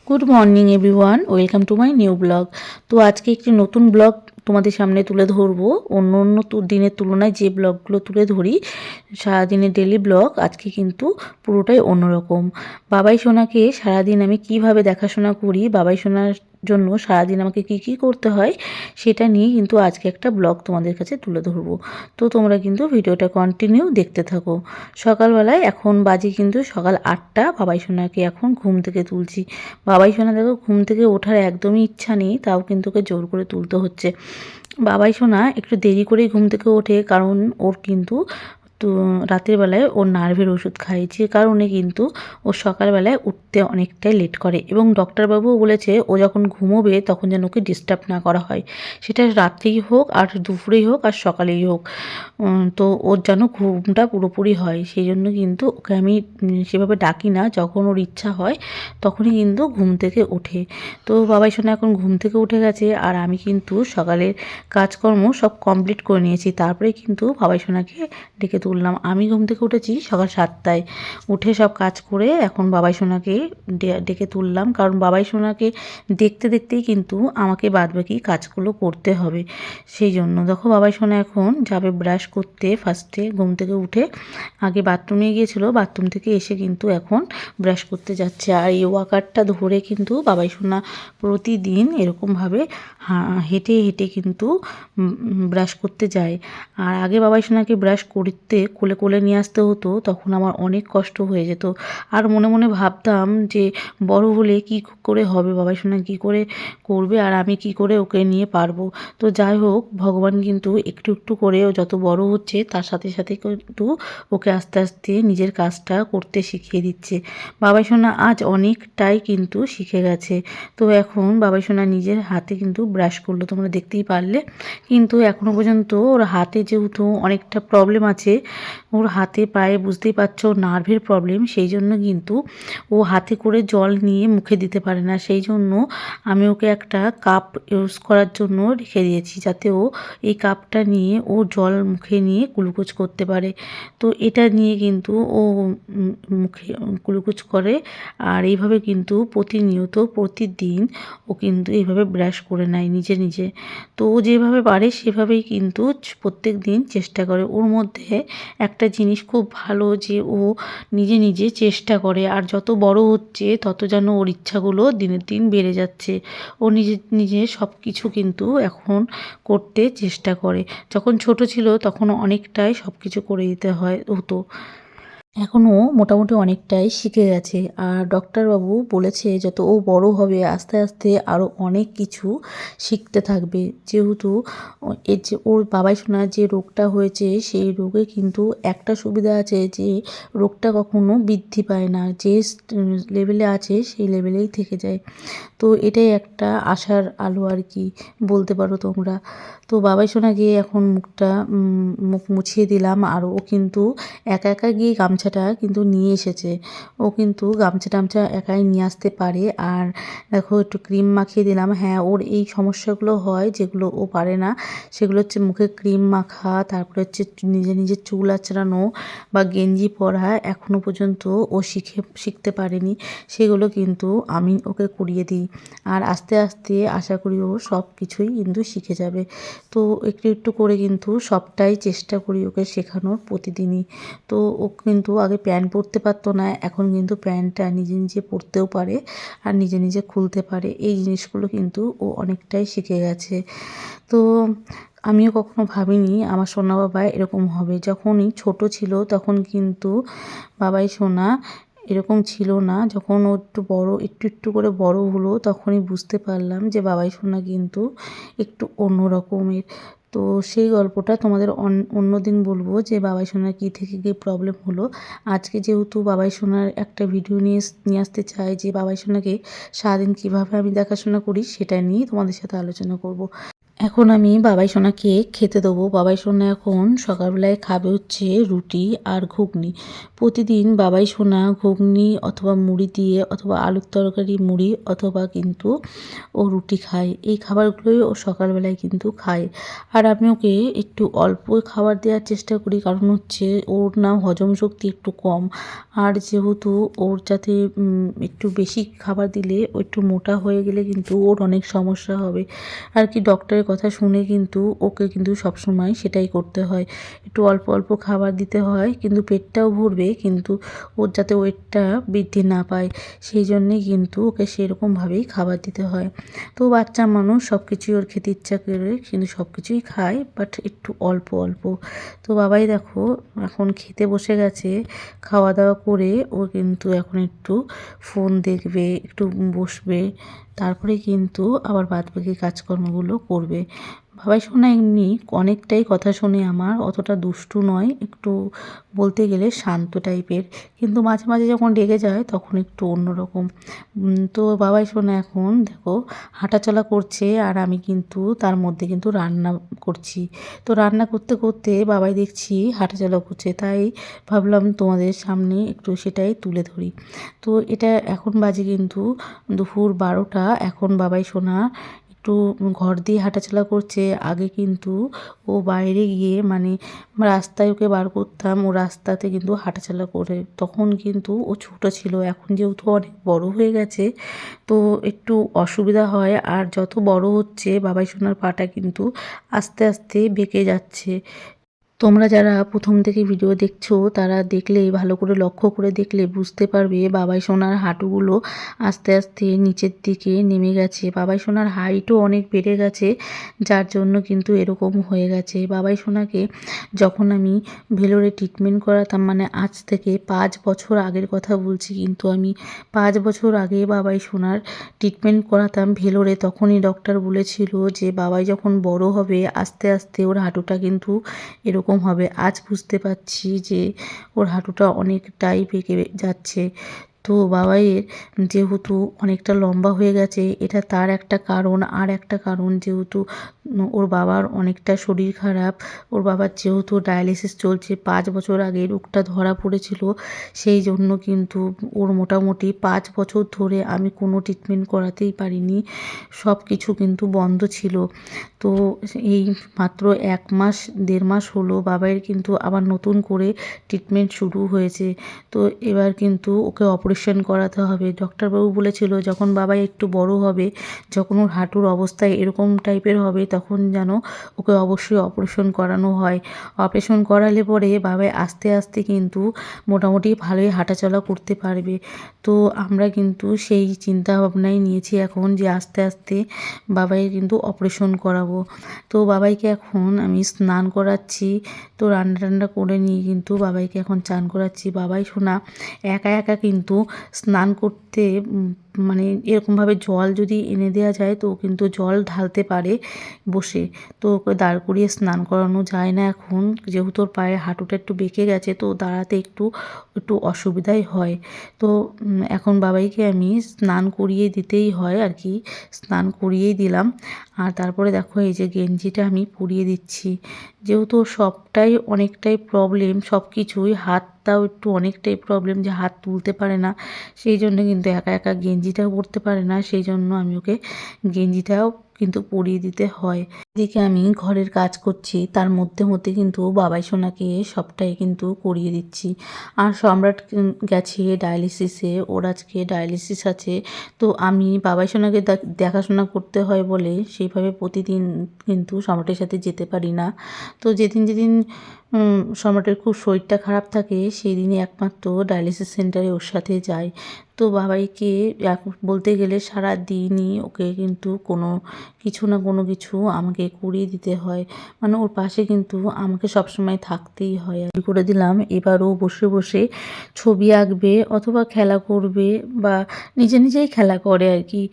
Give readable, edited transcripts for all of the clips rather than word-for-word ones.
Good morning everyone, welcome to my new blog. তো আজকে একটি নতুন ব্লগ তোমাদের সামনে তুলে ধরবো। অন্য অন্য দিনের তুলনায় যে ব্লগগুলো তুলে ধরি সারাদিনের ডেলি ব্লগ, আজকে কিন্তু পুরোটাই অন্যরকম। বাবাই সোনাকে সারাদিন আমি কিভাবে দেখাশোনা করি, বাবাই সোনার জন্য সারাদিন আমাকে কি কি করতে হয়, সেটা নিয়ে কিন্তু আজকে একটা ব্লগ তোমাদের কাছে তুলে ধরবো। তো তোমরা কিন্তু ভিডিওটা কন্টিনিউ দেখতে থাকো। সকালবেলায় এখন বাজে কিন্তু সকাল 8টা। বাবাই সোনাকে এখন ঘুম থেকে তুলছি। বাবাই সোনা দেখো ঘুম থেকে ওঠার একদমই ইচ্ছা নেই, তাও কিন্তু ওকে জোর করে তুলতে হচ্ছে। বাবাই সোনা একটু দেরি করেই ঘুম থেকে ওঠে, কারণ ওর কিন্তু তো রাতের বেলায় ওর নার্ভের ওষুধ খাই, যে কারণে কিন্তু ও সকালবেলায় উঠতে অনেকটাই লেট করে। এবং ডক্টরবাবুও বলেছে ও যখন ঘুমোবে তখন যেন ওকে ডিস্টার্ব না করা হয়, সেটা রাত্রেই হোক আর দুপুরেই হোক আর সকালেই হোক। তো ওর যেন ঘুমটা পুরোপুরি হয়, সেই জন্য কিন্তু ওকে আমি সেভাবে ডাকি না। যখন ওর ইচ্ছা হয় তখনই কিন্তু ঘুম থেকে ওঠে। তো বাবাই সোনা এখন ঘুম থেকে উঠে গেছে, আর আমি কিন্তু সকালের কাজকর্ম সব কমপ্লিট করে নিয়েছি। তারপরে কিন্তু বাবাই সোনাকে ডেকে তুললাম। আমি ঘুম থেকে উঠেছি সকাল 7টায়। উঠে সব কাজ করে এখন বাবাই সোনাকে ডেকে তুললাম, কারণ বাবাই সোনাকে দেখতে দেখতেই কিন্তু আমাকে বাদবাকি কাজগুলো করতে হবে। সেই জন্য দেখো বাবাই সোনা এখন যাবে ব্রাশ করতে। ফার্স্টে ঘুম থেকে উঠে আগে বাথরুমে গিয়েছিল, বাথরুম থেকে এসে কিন্তু এখন ব্রাশ করতে যাচ্ছে। আর এই ওয়াকারটা ধরে কিন্তু বাবাই সোনা প্রতিদিন এরকমভাবে হেঁটে হেঁটে কিন্তু ব্রাশ করতে যায়। আর আগে বাবাই সোনাকে ব্রাশ করতে কোলে কোলে নিয়ে আসতে হতো, তখন আমার অনেক কষ্ট হয়ে যেত। আর মনে মনে ভাবতাম যে বড় হলে কি করে হবে, বাবাই সোনা কী করে করবে, আর আমি কি করে ওকে নিয়ে পারবো। তো যাই হোক, ভগবান কিন্তু একটু একটু করে ও যত বড় হচ্ছে তার সাথে সাথে কিন্তু ওকে আস্তে আস্তে নিজের কাজটা করতে শিখিয়ে দিচ্ছে। বাবাই সোনা আজ অনেকটাই কিন্তু শিখে গেছে। তো এখন বাবাই সোনা নিজের হাতে কিন্তু ব্রাশ করলো, তোমরা দেখতেই পারলে। কিন্তু এখনও পর্যন্ত ওর হাতে যেহেতু অনেকটা প্রবলেম আছে, ওর হাতে পায়ে বুঝতেই পারছো নার্ভের প্রবলেম, সেই জন্য কিন্তু ও হাতে করে জল নিয়ে মুখে দিতে পারে না। সেই জন্য আমি ওকে একটা কাপ ইউজ করার জন্য রেখে দিয়েছি, যাতে ও এই কাপটা নিয়ে ও জল মুখে নিয়ে গ্লুকোজ করতে পারে। তো এটা নিয়ে কিন্তু ও মুখে গ্লুকোজ করে। আর এইভাবে কিন্তু প্রতিনিয়ত প্রতিদিন ও কিন্তু এইভাবে ব্রাশ করে নেয় নিজে নিজে। তো ও যেভাবে পারে সেভাবেই কিন্তু প্রত্যেক দিন চেষ্টা করে। ওর মধ্যে একটা জিনিস খুব ভালো, যে ও নিজে নিজে চেষ্টা করে। আর যত বড় হচ্ছে তত যেন ওর ইচ্ছাগুলো দিনের দিন বেড়ে যাচ্ছে। ও নিজে নিজে সব কিছু কিন্তু এখন করতে চেষ্টা করে। যখন ছোট ছিল তখন অনেকটাই সব কিছু করে দিতে হতো। এখনও মোটামুটি অনেকটাই শিখে গেছে। আর ডক্টরবাবু বলেছে যত ও বড় হবে আস্তে আস্তে আরও অনেক কিছু শিখতে থাকবে। যেহেতু এর যে ওর বাবাই সোনার যে রোগটা হয়েছে, সেই রোগে কিন্তু একটা সুবিধা আছে, যে রোগটা কখনো বৃদ্ধি পায় না, যে লেভেলে আছে সেই লেভেলেই থেকে যায়। তো এটাই একটা আশার আলো আর কি, বলতে পারো তোমরা। তো বাবাই সোনা গিয়ে এখন মুখ মুছিয়ে দিলাম। আর ও কিন্তু একা একা গিয়ে গামছাটা কিন্তু নিয়ে এসেছে। ও কিন্তু গামছা টামছা একাই নিয়ে আসতে পারে। আর দেখো একটু ক্রিম মাখিয়ে দিলাম। হ্যাঁ, ওর এই সমস্যাগুলো হয় যেগুলো ও পারে না, সেগুলো হচ্ছে মুখে ক্রিম মাখা, তারপরে হচ্ছে নিজে নিজে চুল আঁচড়ানো বা গেঞ্জি পরা এখনও পর্যন্ত ও শিখতে পারেনি। সেগুলো কিন্তু আমি ওকে করিয়ে দিই। আর আস্তে আস্তে আশা করি ও সব কিছুই কিন্তু শিখে যাবে। তো একটু একটু করে কিন্তু সবটাই চেষ্টা করি ওকে শেখানোর প্রতিদিনই। তো ও কিন্তু আগে প্যান্ট পরতে পারতো না, এখন কিন্তু প্যান্টটা নিজে নিজে পরতেও পারে আর নিজে নিজে খুলতে পারে। এই জিনিসগুলো কিন্তু ও অনেকটাই শিখে গেছে। তো আমিও কখনো ভাবিনি আমার সোনা বাবা এরকম হবে। যখনই ছোট ছিল তখন কিন্তু বাবাই সোনা এরকম ছিল না। যখন ও একটু বড়, একটু একটু করে বড় হলো, তখনই বুঝতে পারলাম যে বাবাই সোনা কিন্তু একটু অন্য রকমের। তো সেই গল্পটা তোমাদের অন্য দিন বলবো, যে বাবাই সোনার কী থেকে কী প্রবলেম হলো। আজকে যেহেতু বাবাই সোনার একটা ভিডিও নিয়ে আসতে চাই, যে বাবাই সোনাকে সারাদিন কীভাবে আমি দেখাশোনা করি, সেটা নিয়েই তোমাদের সাথে আলোচনা করব। এখন আমি বাবাই সোনাকে খেতে দেবো। বাবাই সোনা এখন সকালবেলায় খাবে হচ্ছে রুটি আর ঘুগনি। প্রতিদিন বাবাই সোনা ঘুগনি অথবা মুড়ি দিয়ে অথবা আলুর তরকারি মুড়ি অথবা কিন্তু ও রুটি খায়। এই খাবারগুলোই ও সকালবেলায় কিন্তু খায়। আর আমি ওকে একটু অল্প খাবার দেওয়ার চেষ্টা করি, কারণ হচ্ছে ওর না হজম শক্তি একটু কম। আর যেহেতু ওর যাতে একটু বেশি খাবার দিলে ও একটু মোটা হয়ে গেলে কিন্তু ওর অনেক সমস্যা হবে আর কি। ডক্টরের কথা শুনে কিন্তু ওকে কিন্তু সবসময় সেটাই করতে হয়, একটু অল্প অল্প খাবার দিতে হয়, কিন্তু পেটটাও ভরবে, কিন্তু ওর যাতে ওয়েটটা বৃদ্ধি না পায় সেই জন্যেই কিন্তু ওকে সেরকমভাবেই খাবার দিতে হয়। তো বাচ্চা মানুষ সব কিছুই ওর খেতে ইচ্ছা করে, কিন্তু সব কিছুই খায়, বাট একটু অল্প অল্প। তো বাবাই দেখো এখন খেতে বসে গেছে। খাওয়া দাওয়া করে ও কিন্তু এখন একটু ফোন দেখবে, একটু বসবে, তারপরে কিন্তু আবার বাদবাকি কাজকর্মগুলো করবে। বাবাই সোনা এমনি অনেকটাই কথা শোনে আমার, অতটা দুষ্টু নয়, একটু বলতে গেলে শান্ত টাইপের, কিন্তু মাঝে মাঝে যখন রেগে যায় তখন একটু অন্যরকম। তো বাবাই সোনা এখন দেখো হাঁটাচলা করছে আর আমি কিন্তু তার মধ্যে কিন্তু রান্না করছি। তো রান্না করতে করতে বাবাই দেখছি হাঁটাচলা করছে, তাই ভাবলাম তোমাদের সামনে একটু সেটাই তুলে ধরি। তো এটা এখন বাজে কিন্তু দুপুর 12টা। এখন বাবাই সোনা একটু ঘর দিয়ে হাঁটাচলা করছে। আগে কিন্তু ও বাইরে গিয়ে মানে রাস্তায় ওকে বার করতাম, ও রাস্তাতে কিন্তু হাঁটাচলা করে, তখন কিন্তু ও ছোটো ছিল। এখন যেহেতু অনেক বড় হয়ে গেছে তো একটু অসুবিধা হয়, আর যত বড় হচ্ছে বাবাই সোনার পাটা কিন্তু আস্তে আস্তে বেঁকে যাচ্ছে। তোমরা যারা প্রথম থেকে ভিডিও দেখছো তারা দেখলেই ভালো করে লক্ষ্য করে দেখলে বুঝতে পারবে বাবাই সোনার হাঁটুগুলো আস্তে আস্তে নিচের দিকে নেমে গেছে। বাবাই সোনার হাইটও অনেক বেড়ে গেছে, যার জন্য কিন্তু এরকম হয়ে গেছে। বাবাই সোনাকে যখন আমি ভেলোরে ট্রিটমেন্ট করাতাম, মানে আজ থেকে 5 বছর আগের কথা বলছি, কিন্তু আমি 5 বছর আগে বাবাই সোনার ট্রিটমেন্ট করাতাম ভেলোরে, তখনই ডক্টর বলেছিল যে বাবাই যখন বড় হবে আস্তে আস্তে ওর হাঁটুটা কিন্তু এরকম হবে। আজ বুঝতে পারছি যে ওর হাঁটুটা অনেকটাই বেঁকে যাচ্ছে। তো বাবাইয়ের যেহেতু অনেকটা লম্বা হয়ে গেছে, এটা তার একটা কারণ। আর একটা কারণ যেহেতু ওর বাবার অনেকটা শরীর খারাপ, ওর বাবার যেহেতু ডায়ালিসিস চলছে, 5 বছর আগে রোগটা ধরা পড়েছিল, সেই জন্য কিন্তু ওর মোটামুটি 5 বছর ধরে আমি কোনো ট্রিটমেন্ট করাতেই পারিনি, সব কিছু কিন্তু বন্ধ ছিল। তো এই মাত্র 1 মাস 1.5 মাস হলো বাবাইয়ের কিন্তু আবার নতুন করে ট্রিটমেন্ট শুরু হয়েছে। তো এবার কিন্তু ওকে অপারেশন করাতে হবে। ডক্টরবাবু বলেছিল যখন বাবাই একটু বড় হবে, যখন ওর হাঁটুর অবস্থা এরকম টাইপের হবে, তখন যেন ওকে অবশ্যই অপারেশন করানো হয়। অপারেশন করালে পরে বাবাই আস্তে আস্তে কিন্তু মোটামুটি ভালোই হাঁটাচলা করতে পারবে। তো আমরা কিন্তু সেই চিন্তা ভাবনাই নিয়েছি এখন, যে আস্তে আস্তে বাবাইয়ের কিন্তু অপারেশন করাবো। তো বাবাইকে এখন আমি স্নান করাচ্ছি। তো রান্না টান্না করে নিয়ে কিন্তু বাবাইকে এখন চান করাচ্ছি। বাবাই সোনা একা একা কিন্তু স্নান করতে মানে এরকমভাবে জল যদি এনে দেওয়া যায় তো কিন্তু জল ঢালতে পারে বসে। তো ওকে দাঁড় করিয়ে স্নান করানো যায় না এখন, যেহেতু ওর পায়ের হাঁটুটা একটু বেঁকে গেছে, তো দাঁড়াতে একটু একটু অসুবিধাই হয়। তো এখন বাবাইকে আমি স্নান করিয়ে দিতেই হয় আর কি, স্নান করিয়েই দিলাম। আর তারপরে দেখো এই যে গেঞ্জিটা আমি পরিয়ে দিচ্ছি, যেহেতু ওর সবটাই অনেকটাই প্রবলেম, সব কিছুই, হাতটাও একটু অনেকটাই প্রবলেম, যে হাত তুলতে পারে না, সেই জন্য কিন্তু একা একা গেঞ্জিটাও পরতে পারে না, সেই জন্য আমি ওকে গেঞ্জিটাও কিন্তু পরিয়ে দিতে হয়। এদিকে আমি ঘরের কাজ করছি, তার মধ্যে মধ্যে কিন্তু বাবাই সোনাকে সবটাই কিন্তু করিয়ে দিচ্ছি। আর সম্রাট গেছে ডায়ালিসিসে, ওর আজকে ডায়ালিসিস আছে। তো আমি বাবাই সোনাকে দেখাশোনা করতে হয় বলে সেইভাবে প্রতিদিন কিন্তু সম্রাটের সাথে যেতে পারি না। তো যেদিন যেদিন সম্রাটের খুব শরীরটা খারাপ থাকে সেই দিনই একমাত্র ডায়ালিসিস সেন্টারে ওর সাথে যাই। তো বাবাইকে বলতে গেলে সারা দিনই ওকে কিন্তু কোনো কিছু না কোনো কিছু আমাকে করিয়ে দিতে হয়, মানে ওর পাশে কিন্তু আমাকে সবসময় থাকতেই হয়। আর করে দিলাম এবারও বসে বসে ছবি আঁকবে অথবা খেলা করবে, বা নিজে নিজেই খেলা করে আর কি।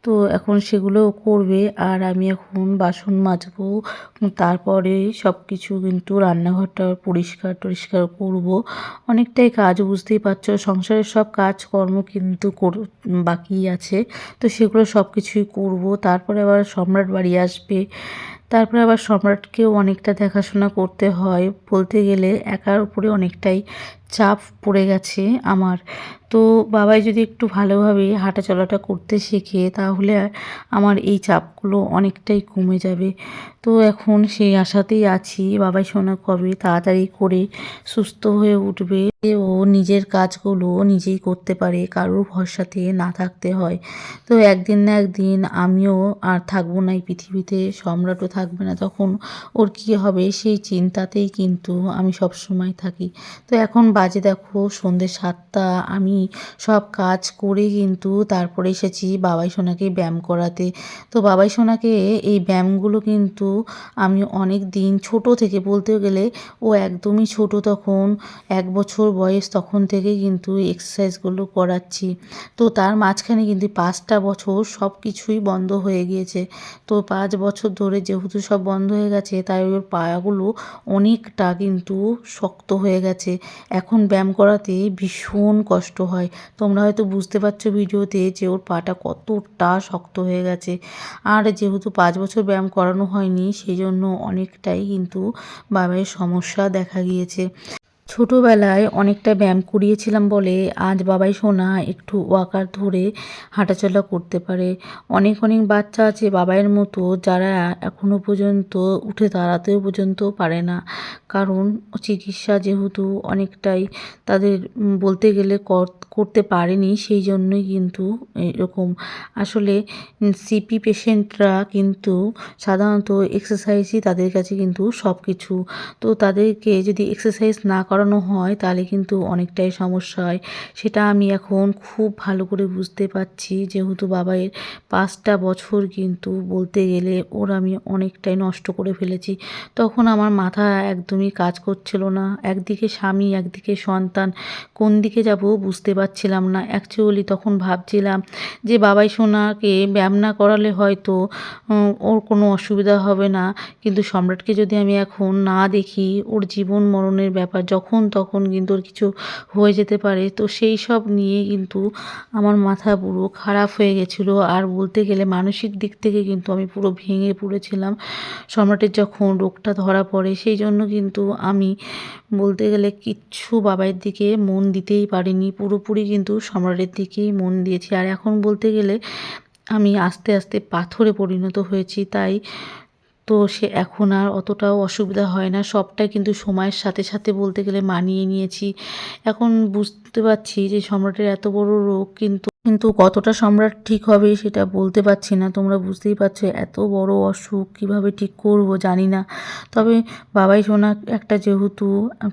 তো এখন সেগুলোও করবে, আর আমি এখন বাসন মাজবো, তারপরে সব কিছু কিন্তু রান্নাঘরটা পরিষ্কার টরিষ্কার করবো। অনেকটাই কাজ, বুঝতেই পারছো, সংসারের সব কাজকর্ম কিন্তু বাকি আছে, তো সেগুলো সব কিছুই করবো। তারপরে আবার সম্রাট বাড়ি আসবে, তারপরে আবার সম্রাটকেও অনেকটা দেখাশোনা করতে হয়, বলতে গেলে একার উপরে অনেকটাই চাপ পড়ে গেছে আমার। তো বাবাই যদি একটু ভালোভাবে হাঁটা চলাটা করতে শেখে তাহলে আমার এই চাপগুলো অনেকটাই কমে যাবে। তো এখন সেই আশাতেই আছি বাবাই সোনা কবে তাড়াতাড়ি করে সুস্থ হয়ে উঠবে, ও নিজের কাজগুলো নিজেই করতে পারে, কারোর ভরসাতে না থাকতে হয়। তো একদিন না একদিন আমিও আর থাকবো না এই পৃথিবীতে, সম্রাটও থাকবে না, তখন ওর কী হবে সেই চিন্তাতেই কিন্তু আমি সবসময় থাকি। তো এখন বাজে দেখো সন্ধ্যে 7টা, আমি সব কাজ করে কিন্তু তারপরে এসেছি বাবাই সোনাকে ব্যায়াম করাতে। তো বাবাই সোনাকে এই ব্যায়ামগুলো কিন্তু আমি অনেক দিন ছোট থেকে, বলতে গেলে ও একদমই ছোট তখন 1 বছর বয়স, তখন থেকে কিন্তু এক্সারসাইজগুলো করাচ্ছি। তো তার মাঝখানে কিন্তু 5টা বছর সব কিছুই বন্ধ হয়ে গিয়েছে। তো 5 বছর ধরে যেহেতু সব বন্ধ হয়ে গেছে তাই ওর পাগুলো অনেকটা কিন্তু শক্ত হয়ে গেছে। এখন ব্যায়াম করাতে ভীষণ কষ্ট হয়। তোমরা হয়তো বুঝতে পারছো ভিডিওতে যে ওর পাটা কতটা শক্ত হয়ে গেছে। আর যেহেতু 5 বছর ব্যায়াম করানো হয়নি সেই জন্য অনেকটাই কিন্তু বাবাইয়ের সমস্যা দেখা গিয়েছে। ছোটোবেলায় অনেকটা ব্যায়াম করিয়েছিলাম বলে আজ বাবাই সোনা একটু ওয়াকার ধরে হাঁটাচলা করতে পারে। অনেক অনেক বাচ্চা আছে বাবাইয়ের মতো যারা এখনও পর্যন্ত উঠে দাঁড়াতেও পর্যন্ত পারে না, কারণ চিকিৎসা যেহেতু অনেকটাই তাদের বলতে গেলে করতে পারেনি, সেই জন্যই কিন্তু এরকম। আসলে সিপি পেশেন্টরা কিন্তু সাধারণত এক্সারসাইজই তাদের কাছে কিন্তু সব কিছু। তো তাদেরকে যদি এক্সারসাইজ না করানো হয় তাহলে কিন্তু অনেকটাই সমস্যা হয়। সেটা আমি এখন খুব ভালো করে বুঝতে পারছি, যেহেতু বাবাইয়ের 5টা বছর কিন্তু বলতে গেলে ওর আমি অনেকটাই নষ্ট করে ফেলেছি। তখন আমার মাথা একদমই কাজ করছিল না, একদিকে স্বামী একদিকে সন্তান, কোন দিকে যাব বুঝতে পারছিলাম না। অ্যাকচুয়ালি তখন ভাবছিলাম যে বাবাই সোনাকে ব্যায়াম না করালে হয়তো ওর কোনো অসুবিধা হবে না, কিন্তু সম্রাটকে যদি আমি এখন না দেখি ওর জীবন মরণের ব্যাপার, যখন তখন কিন্তু ওর কিছু হয়ে যেতে পারে। তো সেই সব নিয়ে কিন্তু আমার মাথা পুরো খারাপ হয়ে গেছিলো, আর বলতে গেলে মানসিক দিক থেকে কিন্তু আমি পুরো ভেঙে পড়েছিলাম সম্রাটের যখন রোগটা ধরা পড়ে। সেই জন্য কিন্তু আমি বলতে গেলে কিচ্ছু বাবাইয়ের দিকে মন দিতেই পারিনি, পুরোপুরি কিন্তু সম্রাটের দিকেই মন দিয়েছি। আর এখন বলতে গেলে আমি আস্তে আস্তে পাথরে পরিণত হয়েছি, তাই তো সে এখন আর অতটাও অসুবিধা হয় না। সবটাই কিন্তু সময়ের সাথে সাথে বলতে গেলে মানিয়ে নিয়েছি। এখন বুঝতে পারছি যে সম্রাটের এত বড় রোগ, কিন্তু কিন্তু কতটা সম্রাট ঠিক হবে সেটা বলতে পারছি না। তোমরা বুঝতেই পারছো এত বড় অসুখ কীভাবে ঠিক করব জানি না। তবে বাবাই সোনা একটা যেহেতু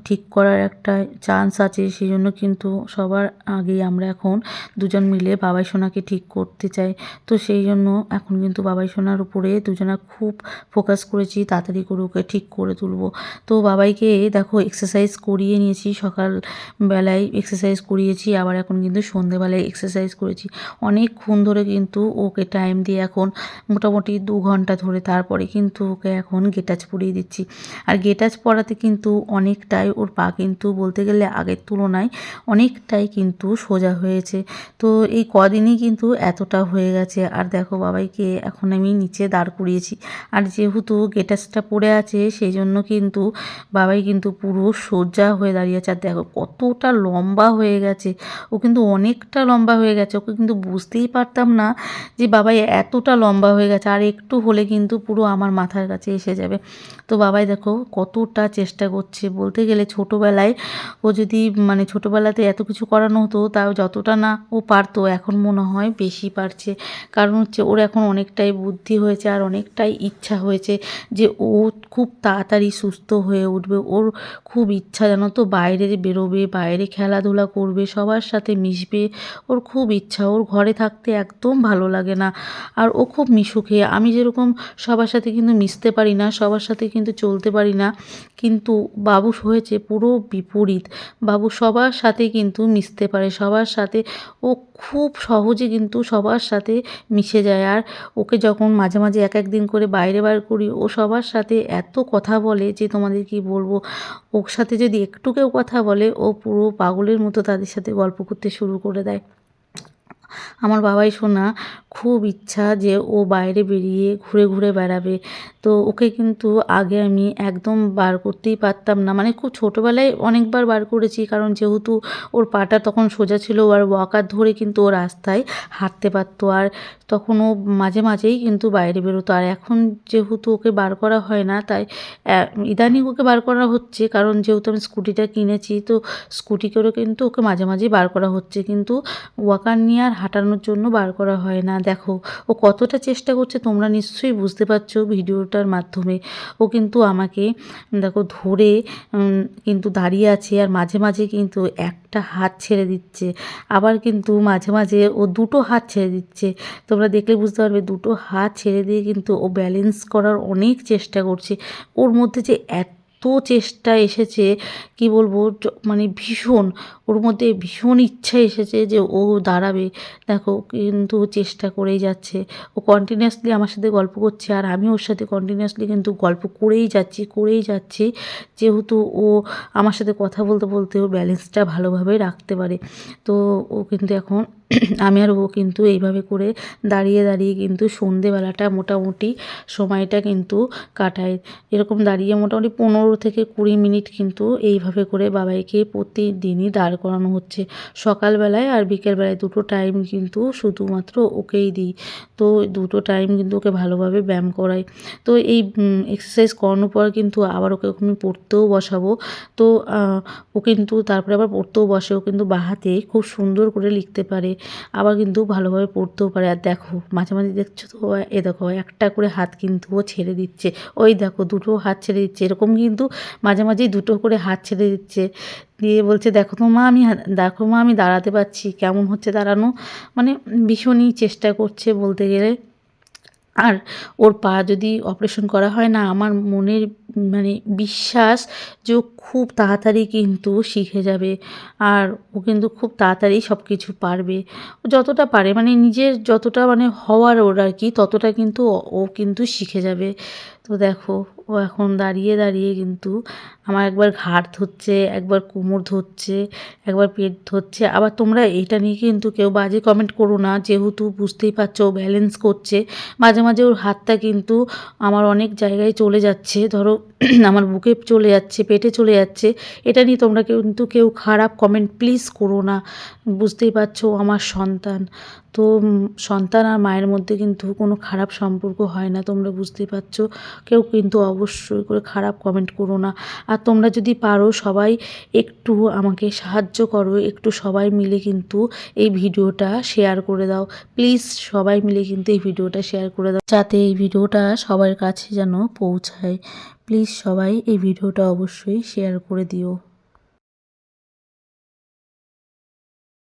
ঠিক করার একটা চান্স আছে, সেই জন্য কিন্তু সবার আগেই আমরা এখন দুজন মিলে বাবাই সোনাকে ঠিক করতে চাই। তো সেই জন্য এখন কিন্তু বাবাই সোনার উপরে দুজনা খুব ফোকাস করেছি, তাড়াতাড়ি করে ওকে ঠিক করে তুলব। তো বাবাইকে দেখো এক্সারসাইজ করিয়ে নিয়েছি, সকালবেলায় এক্সারসাইজ করিয়েছি, আবার এখন কিন্তু সন্ধেবেলায় এক্সারসাইজ করেছি। অনেকক্ষণ ধরে কিন্তু ওকে টাইম দিয়ে এখন মোটামুটি 2 ঘন্টা ধরে, তারপরে কিন্তু ওকে এখন গেটাচ পরিয়ে দিচ্ছি। আর গেটাচ পরাতে কিন্তু অনেকটাই ওর পা কিন্তু বলতে গেলে আগের তুলনায় অনেকটাই কিন্তু সোজা হয়েছে। তো এই কদিনই কিন্তু এতটা হয়ে গেছে। আর দেখো বাবাইকে এখন আমি নিচে দাঁড় করিয়েছি, আর যেহেতু গেটাচটা পড়ে আছে সেই জন্য কিন্তু বাবাই কিন্তু পুরো সোজা হয়ে দাঁড়িয়ে আছে। আর দেখো কতটা লম্বা হয়ে গেছে, ও কিন্তু অনেকটা লম্বা হয়ে গেছে। ওকে কিন্তু বুঝতেই পারতাম না যে বাবাই এতটা লম্বা হয়ে গেছে, আর একটু হলে কিন্তু পুরো আমার মাথার কাছে এসে যাবে। তো বাবাই দেখো কতটা চেষ্টা করছে, বলতে গেলে ছোটোবেলায় ও যদি মানে ছোটোবেলাতে এত কিছু করানো হতো তাও যতটা না ও পারতো এখন মনে হয় বেশি পারছে। কারণ হচ্ছে ওর এখন অনেকটাই বুদ্ধি হয়েছে আর অনেকটাই ইচ্ছা হয়েছে যে ও খুব তাড়াতাড়ি সুস্থ হয়ে উঠবে। ওর খুব ইচ্ছা জানো তো বাইরে বেরোবে, বাইরে খেলাধুলা করবে, সবার সাথে মিশবে, ওর খুব ইচ্ছা। ওর ঘরে থাকতে একদম ভালো লাগে না, আর ও খুব মিশুকে। আমি যেরকম সবার সাথে কিন্তু মিশতে পারি না, সবার সাথে কিন্তু চলতে পারি না, কিন্তু বাবু হয়েছে পুরো বিপরীত। বাবু সবার সাথে কিন্তু মিশতে পারে, সবার সাথে ও খুব সহজে কিন্তু সবার সাথে মিশে যায়। আর ওকে যখন মাঝে মাঝে এক এক দিন করে বাইরে বার করি, ও সবার সাথে এত কথা বলে যে তোমাদের কি বলবো। ওর সাথে যদি একটু কেউ কথা বলে ও পুরো পাগলের মতো তাদের সাথে গল্প করতে শুরু করে দেয়। আমার বাবাই সোনা খুব ইচ্ছা যে ও বাইরে বেরিয়ে ঘুরে ঘুরে বেড়াবে। তো ওকে কিন্তু আগে আমি একদম বার করতেই পারতাম না, মানে খুব ছোটোবেলায় অনেকবার বার করেছি, কারণ যেহেতু ওর পাটা তখন সোজা ছিল, আর ওয়াকার ধরে কিন্তু ও রাস্তায় হাঁটতে পারতো, আর তখন ও মাঝে মাঝেই কিন্তু বাইরে বেরোতো। আর এখন যেহেতু ওকে বার করা হয় না, তাই ইদানিং ওকে বার করা হচ্ছে, কারণ যেহেতু আমি স্কুটিটা কিনেছি, তো স্কুটি করে কিন্তু ওকে মাঝে মাঝেই বার করা হচ্ছে, কিন্তু ওয়াকার নিয়ে আর হাঁটানোর জন্য বার করা হয় না। দেখো ও কতটা চেষ্টা করছে, তোমরা নিশ্চয়ই বুঝতে পারছো ভিডিওটার মাধ্যমে। ও কিন্তু আমাকে দেখো ধরে কিন্তু দাঁড়িয়ে আছে, আর মাঝে মাঝে কিন্তু একটা হাত ছেড়ে দিচ্ছে, আবার কিন্তু মাঝে মাঝে ও দুটো হাত ছেড়ে দিচ্ছে। তোমরা দেখলে বুঝতে পারবে, দুটো হাত ছেড়ে দিয়ে কিন্তু ও ব্যালেন্স করার অনেক চেষ্টা করছে। ওর মধ্যে যে এত চেষ্টা এসেছে কি বলবো, মানে ভীষণ, ওর মধ্যে ভীষণ ইচ্ছা এসেছে যে ও দাঁড়াবে। দেখো কিন্তু ও চেষ্টা করেই যাচ্ছে, ও কন্টিনিউয়াসলি আমার সাথে গল্প করছে, আর আমি ওর সাথে কন্টিনিউয়াসলি কিন্তু গল্প করেই যাচ্ছি, যেহেতু ও আমার সাথে কথা বলতে বলতে ওর ব্যালেন্সটা ভালোভাবে রাখতে পারে। তো ও কিন্তু এখন আমি আর ও কিন্তু এইভাবে করে দাঁড়িয়ে দাঁড়িয়ে কিন্তু সন্ধেবেলাটা মোটামুটি সময়টা কিন্তু কাটাই। এরকম দাঁড়িয়ে মোটামুটি 15 থেকে 20 মিনিট কিন্তু এইভাবে করে বাবাইকে প্রতিদিনই দাঁড় করানো হচ্ছে। সকালবেলায় আর বিকেলবেলায় দুটো টাইম কিন্তু শুধুমাত্র ওকেই দিই। তো দুটো টাইম কিন্তু ওকে ভালোভাবে ব্যায়াম করাই। তো এই এক্সারসাইজ করানোর পর কিন্তু আবার ওকে আমি পড়তেও বসাবো। তো ও কিন্তু তারপরে আবার পড়তেও বসে। ও কিন্তু বাঁ হাতে খুব সুন্দর করে লিখতে পারে, আবার কিন্তু ভালোভাবে পড়তেও পারে। আর দেখো মাঝে মাঝে দেখছো তো, এ দেখো একটা করে হাত কিন্তু ও ছেড়ে দিচ্ছে, ওই দেখো দুটো হাত ছেড়ে দিচ্ছে, এরকম কিন্তু মাঝে মাঝেই দুটো করে হাত ছেড়ে দিচ্ছে, দিয়ে বলছে দেখো মা আমি দাঁড়াতে পারছি, কেমন হচ্ছে দাঁড়ানো, মানে ভীষণই চেষ্টা করছে বলতে গেলে। আর ওর পা যদি অপারেশন করা হয় না, আমার মনের মানে বিশ্বাস যে ও খুব তাড়াতাড়ি কিন্তু শিখে যাবে, আর ও কিন্তু খুব তাড়াতাড়ি সব কিছু পারবে। ও যতটা পারে, মানে নিজের যতটা মানে হওয়ার ওর আর কি, ততটা কিন্তু ও কিন্তু শিখে যাবে। তো দেখো ও এখন দাঁড়িয়ে দাঁড়িয়ে কিন্তু আমার একবার ঘাড় ধরছে, একবার কোমর ধরছে, একবার পেট ধরছে। আবার তোমরা এটা নিয়ে কিন্তু কেউ বাজে কমেন্ট করো না, যেহেতু বুঝতেই পারছো ও ব্যালেন্স করছে, মাঝে মাঝে ওর হাতটা কিন্তু আমার অনেক জায়গায় চলে যাচ্ছে, ধরো আমার বুকে চলে যাচ্ছে, পেটে চলে যাচ্ছে। এটা নিয়ে তোমরা কিন্তু কেউ খারাপ কমেন্ট প্লিজ করো না। বুঝতেই পারছো আমার সন্তান, তো সন্তান আর মায়ের মধ্যে কিন্তু কোনো খারাপ সম্পর্ক হয় না, তোমরা বুঝতেই পারছো। কেউ কিন্তু অবশ্যই করে খারাপ কমেন্ট করো না। আর তোমরা যদি পারো সবাই একটু আমাকে সাহায্য করো, একটু সবাই মিলে কিন্তু এই ভিডিওটা শেয়ার করে দাও প্লিজ। সবাই মিলে কিন্তু এই ভিডিওটা শেয়ার করে দাও, যাতে এই ভিডিওটা সবার কাছে যেন পৌঁছায়। প্লিজ সবাই এই ভিডিওটা অবশ্যই শেয়ার করে দিও।